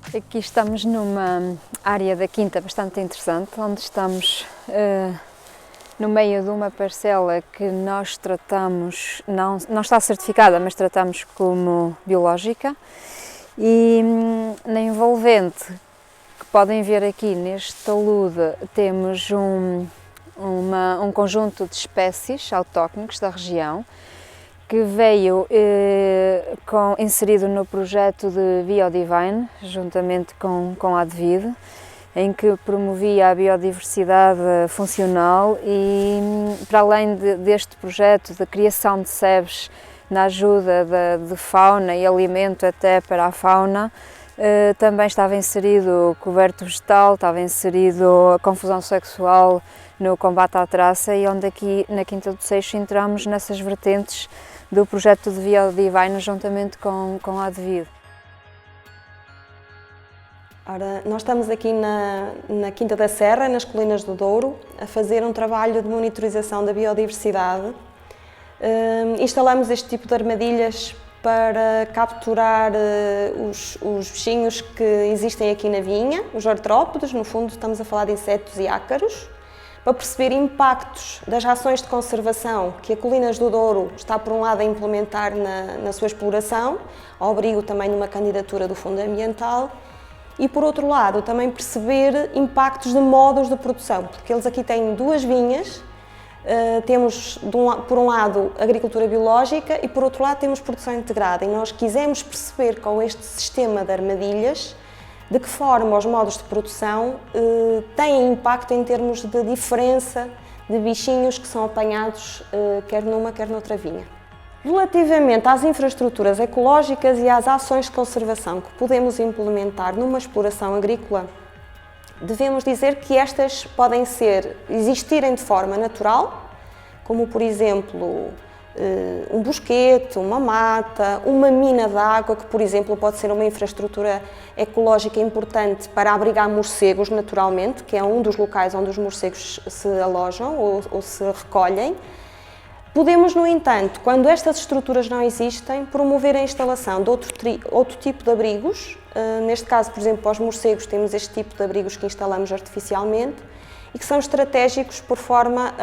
Aqui estamos numa área da quinta bastante interessante, onde estamos no meio de uma parcela que nós tratamos, não está certificada, mas tratamos como biológica, e na envolvente que podem ver aqui neste talude temos um conjunto de espécies autóctones da região, que veio inserido no projeto de Biodivine, juntamente com a Advid, em que promovia a biodiversidade funcional e, para além deste projeto de criação de sebes na ajuda de fauna e alimento até para a fauna, também estava inserido coberto vegetal, estava inserido a confusão sexual no combate à traça, e onde aqui na Quinta do Seixo entramos nessas vertentes do projeto de Biodivine juntamente com a Advid. Ora, nós estamos aqui na Quinta da Serra, nas Colinas do Douro, a fazer um trabalho de monitorização da biodiversidade. Instalamos este tipo de armadilhas para capturar os bichinhos que existem aqui na vinha, os artrópodes, no fundo estamos a falar de insetos e ácaros, para perceber impactos das ações de conservação que a Colinas do Douro está, por um lado, a implementar na sua exploração, ao abrigo também de uma candidatura do Fundo Ambiental, e, por outro lado, também perceber impactos de modos de produção, porque eles aqui têm duas vinhas, temos, por um lado, agricultura biológica e, por outro lado, temos produção integrada, e nós quisemos perceber com este sistema de armadilhas de que forma os modos de produção têm impacto em termos de diferença de bichinhos que são apanhados quer numa, quer noutra vinha. Relativamente às infraestruturas ecológicas e às ações de conservação que podemos implementar numa exploração agrícola, devemos dizer que estas podem existirem de forma natural, como por exemplo um bosquete, uma mata, uma mina de água, que por exemplo pode ser uma infraestrutura ecológica importante para abrigar morcegos naturalmente, que é um dos locais onde os morcegos se alojam ou se recolhem. Podemos, no entanto, quando estas estruturas não existem, promover a instalação de outro tipo de abrigos. Neste caso, por exemplo, para os morcegos temos este tipo de abrigos que instalamos artificialmente e que são estratégicos por forma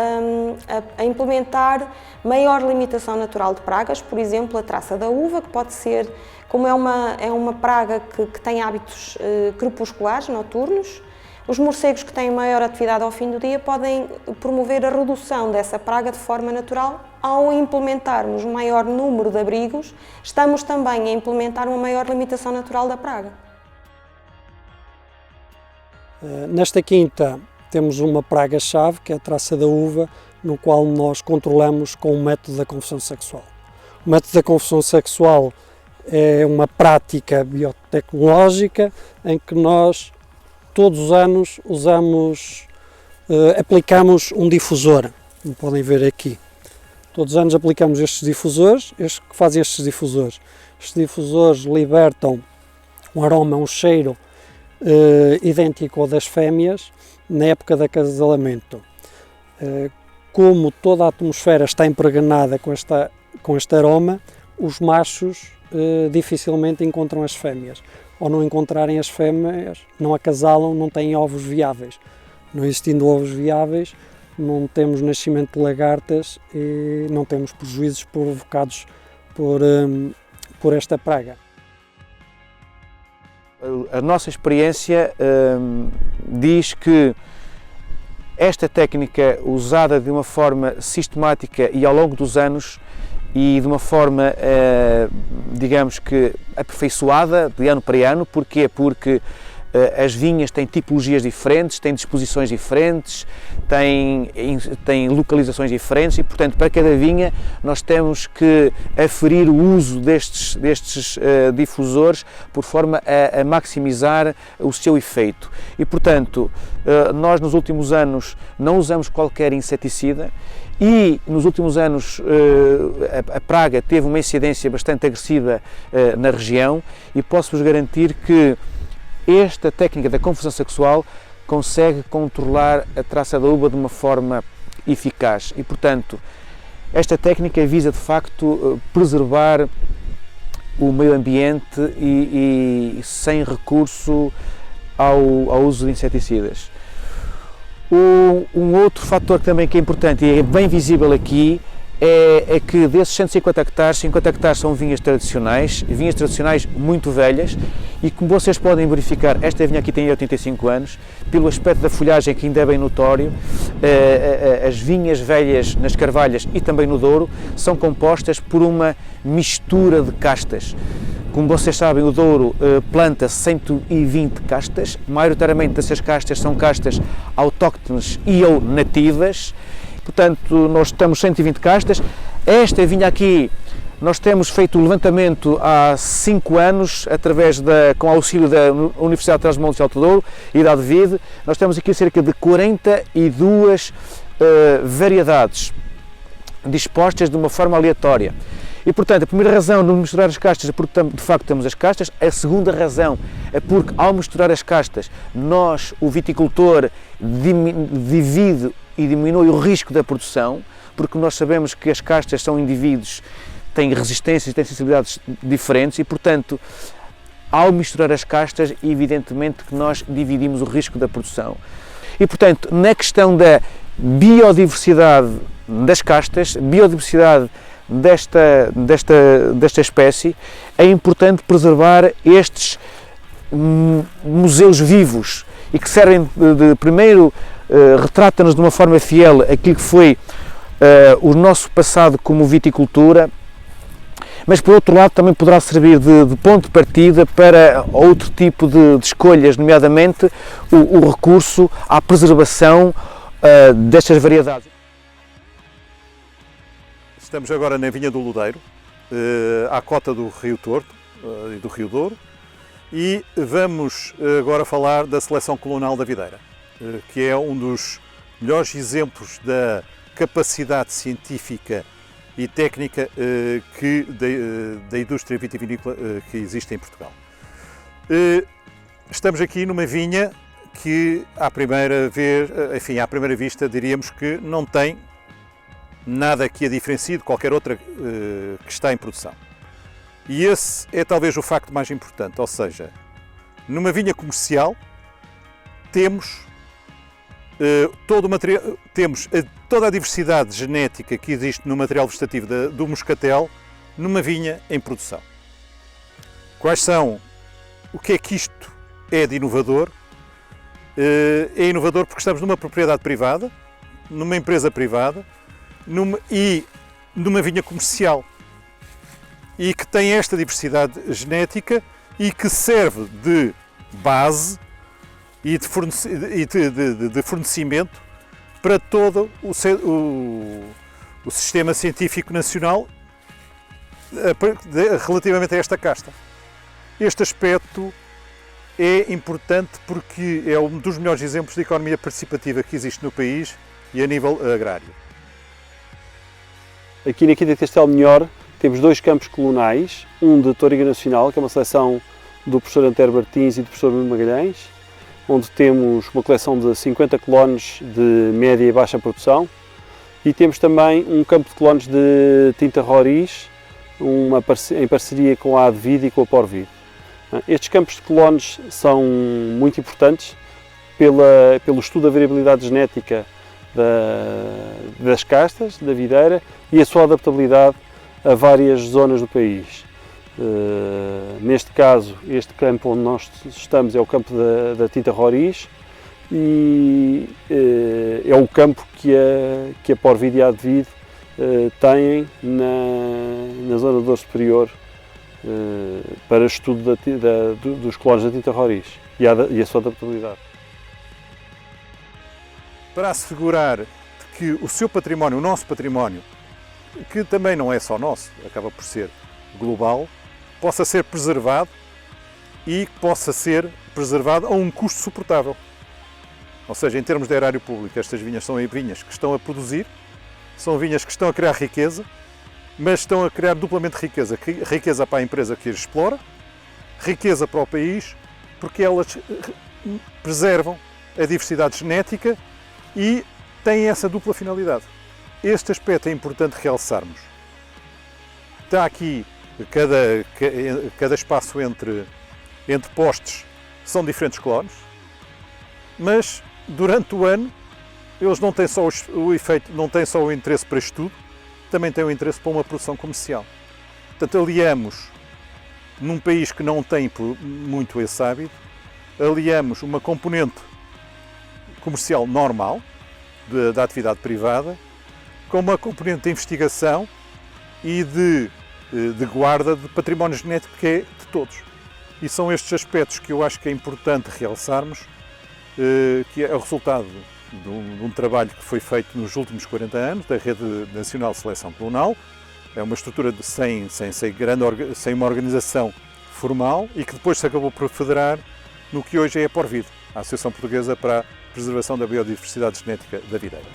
a implementar maior limitação natural de pragas, por exemplo, a traça da uva, que pode ser, como é uma praga que tem hábitos crepusculares, noturnos. Os morcegos que têm maior atividade ao fim do dia podem promover a redução dessa praga de forma natural. Ao implementarmos um maior número de abrigos, estamos também a implementar uma maior limitação natural da praga. Nesta quinta temos uma praga-chave, que é a traça da uva, no qual nós controlamos com o método da confusão sexual. O método da confusão sexual é uma prática biotecnológica em que nós todos os anos aplicamos um difusor, como podem ver aqui. Todos os anos aplicamos estes difusores, que fazem estes difusores. Estes difusores libertam um aroma, um cheiro idêntico ao das fêmeas na época de acasalamento. Como toda a atmosfera está impregnada com este aroma, os machos dificilmente encontram as fêmeas. Ao não encontrarem as fêmeas, não acasalam, não têm ovos viáveis. Não existindo ovos viáveis, não temos nascimento de lagartas e não temos prejuízos provocados por esta praga. A nossa experiência diz que esta técnica, usada de uma forma sistemática e ao longo dos anos e de uma forma, digamos que aperfeiçoada de ano para ano. Porquê? Porque as vinhas têm tipologias diferentes, têm disposições diferentes, têm localizações diferentes e, portanto, para cada vinha nós temos que aferir o uso destes difusores por forma a maximizar o seu efeito. E, portanto, nós nos últimos anos não usamos qualquer inseticida e nos últimos anos a praga teve uma incidência bastante agressiva na região e posso-vos garantir que esta técnica da confusão sexual consegue controlar a traça da uva de uma forma eficaz e, portanto, esta técnica visa de facto preservar o meio ambiente e sem recurso ao uso de inseticidas. Um outro fator também que é importante e é bem visível aqui é que desses 150 hectares, 50 hectares são vinhas tradicionais muito velhas, e como vocês podem verificar, esta vinha aqui tem 85 anos, pelo aspecto da folhagem que ainda é bem notório, as vinhas velhas nas Carvalhas e também no Douro são compostas por uma mistura de castas. Como vocês sabem, o Douro planta 120 castas, maioritariamente essas castas são castas autóctones e ou nativas. Portanto, nós temos 120 castas. Esta vinha aqui, nós temos feito o levantamento há 5 anos, com auxílio da Universidade de Trás-os-Montes de Alto Douro e da ADVID. Nós temos aqui cerca de 42 variedades dispostas de uma forma aleatória. E, portanto, a primeira razão de misturar as castas é porque, de facto, temos as castas. A segunda razão é porque, ao misturar as castas, nós, o viticultor, divide e diminui o risco da produção, porque nós sabemos que as castas são indivíduos, têm resistências e têm sensibilidades diferentes e, portanto, ao misturar as castas, evidentemente que nós dividimos o risco da produção. E, portanto, na questão da biodiversidade das castas, biodiversidade desta espécie, é importante preservar estes museus vivos e que servem primeiro, retrata-nos de uma forma fiel aquilo que foi o nosso passado como viticultura, mas por outro lado também poderá servir de ponto de partida para outro tipo de escolhas, nomeadamente o recurso à preservação destas variedades. Estamos agora na Vinha do Lodeiro, à cota do Rio Torto e do Rio Douro, e vamos agora falar da seleção colonal da videira, que é um dos melhores exemplos da capacidade científica e técnica da indústria vitivinícola que existe em Portugal. Estamos aqui numa vinha que à primeira vista diríamos que não tem nada que a diferencie de qualquer outra que está em produção. E esse é talvez o facto mais importante, ou seja, numa vinha comercial temos toda a diversidade genética que existe no material vegetativo do moscatel numa vinha em produção. O que é que isto é de inovador? É inovador porque estamos numa propriedade privada, numa empresa privada, numa vinha comercial e que tem esta diversidade genética e que serve de base e de fornecimento para todo o sistema científico nacional relativamente a esta casta. Este aspecto é importante porque é um dos melhores exemplos de economia participativa que existe no país e a nível agrário. Aqui na Quinta de Castelo Melhor temos 2 campos colonais, um de Toriga Nacional, que é uma seleção do professor Antero Martins e do professor Nuno Magalhães, onde temos uma coleção de 50 clones de média e baixa produção, e temos também um campo de clones de tinta roriz, em parceria com a ADVID e com a Porvid. Estes campos de clones são muito importantes pelo estudo da variabilidade genética das castas, da videira, e a sua adaptabilidade a várias zonas do país. Neste caso, este campo onde nós estamos é o campo da tinta roriz e é o campo que a Porvid e a ADVID têm na zona do Douro Superior para estudo dos clones da tinta roriz e a sua adaptabilidade. Para assegurar que o seu património, o nosso património, que também não é só nosso, acaba por ser global, possa ser preservado e possa ser preservado a um custo suportável. Ou seja, em termos de erário público, estas vinhas são vinhas que estão a produzir, são vinhas que estão a criar riqueza, mas estão a criar duplamente riqueza. Riqueza para a empresa que as explora, riqueza para o país, porque elas preservam a diversidade genética e têm essa dupla finalidade. Este aspecto é importante realçarmos. Está aqui Cada espaço entre postes são diferentes clones, mas durante o ano eles não têm só o efeito, não têm só o interesse para estudo, também têm o interesse para uma produção comercial. Portanto, aliamos, num país que não tem muito esse hábito, aliamos uma componente comercial normal, da atividade privada, com uma componente de investigação e de guarda de património genético que é de todos. E são estes aspectos que eu acho que é importante realçarmos, que é o resultado de um trabalho que foi feito nos últimos 40 anos, da Rede Nacional de Seleção Clonal. É uma estrutura sem uma organização formal e que depois se acabou por federar no que hoje é a Porvid, a Associação Portuguesa para a Preservação da Biodiversidade Genética da Videira.